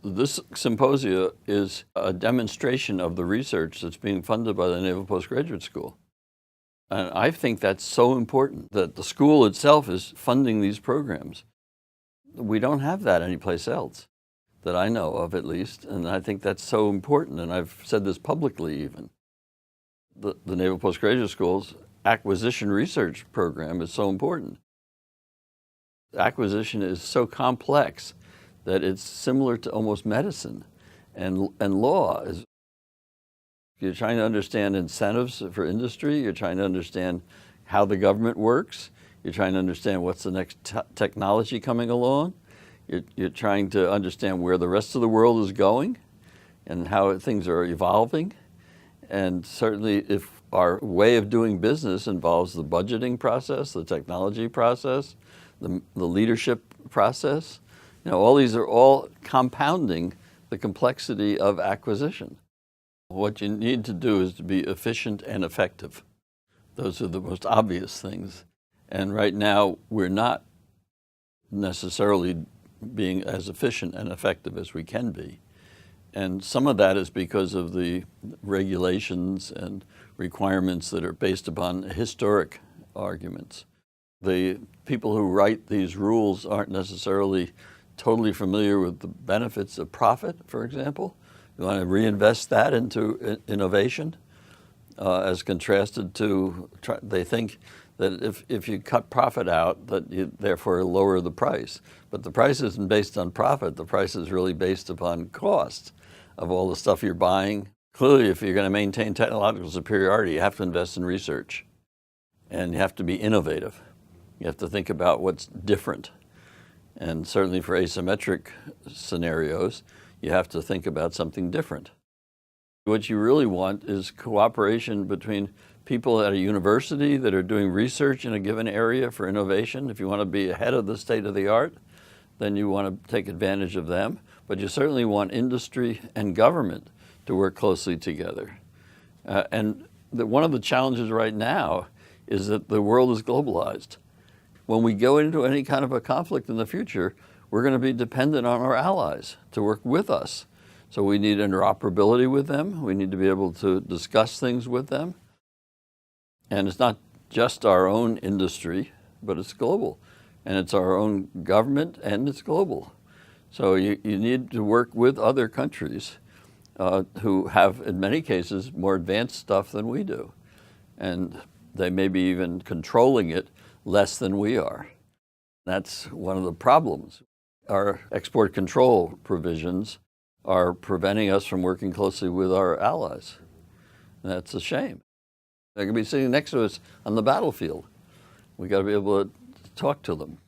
This symposia is a demonstration of the research that's being funded by the Naval Postgraduate School. And I think that's so important that the school itself is funding these programs. We don't have that anyplace else, that I know of at least, and I think that's so important, and I've said this publicly even. The Naval Postgraduate School's acquisition research program is so important. Acquisition is so complex that it's similar to almost medicine and law. You're trying to understand incentives for industry, you're trying to understand how the government works, you're trying to understand what's the next technology coming along, you're trying to understand where the rest of the world is going and how things are evolving. And certainly if our way of doing business involves the budgeting process, the technology process, the leadership process, all these are all compounding the complexity of acquisition. What you need to do is to be efficient and effective. Those are the most obvious things. And right now, we're not necessarily being as efficient and effective as we can be. And some of that is because of the regulations and requirements that are based upon historic arguments. The people who write these rules aren't necessarily totally familiar with the benefits of profit, for example. You want to reinvest that into innovation as contrasted to, they think that if you cut profit out, that you therefore lower the price. But the price isn't based on profit. The price is really based upon cost of all the stuff you're buying. Clearly, if you're going to maintain technological superiority, you have to invest in research. And you have to be innovative. You have to think about what's different. And certainly for asymmetric scenarios, you have to think about something different. What you really want is cooperation between people at a university that are doing research in a given area for innovation. If you want to be ahead of the state of the art, then you want to take advantage of them. But you certainly want industry and government to work closely together. One of the challenges right now is that the world is globalized. When we go into any kind of a conflict in the future, we're going to be dependent on our allies to work with us. So we need interoperability with them. We need to be able to discuss things with them. And it's not just our own industry, but it's global. And it's our own government, and it's global. So you need to work with other countries who have, in many cases, more advanced stuff than we do. And they may be even controlling it less than we are. That's one of the problems. Our export control provisions are preventing us from working closely with our allies. And that's a shame. They could be sitting next to us on the battlefield. We got to be able to talk to them.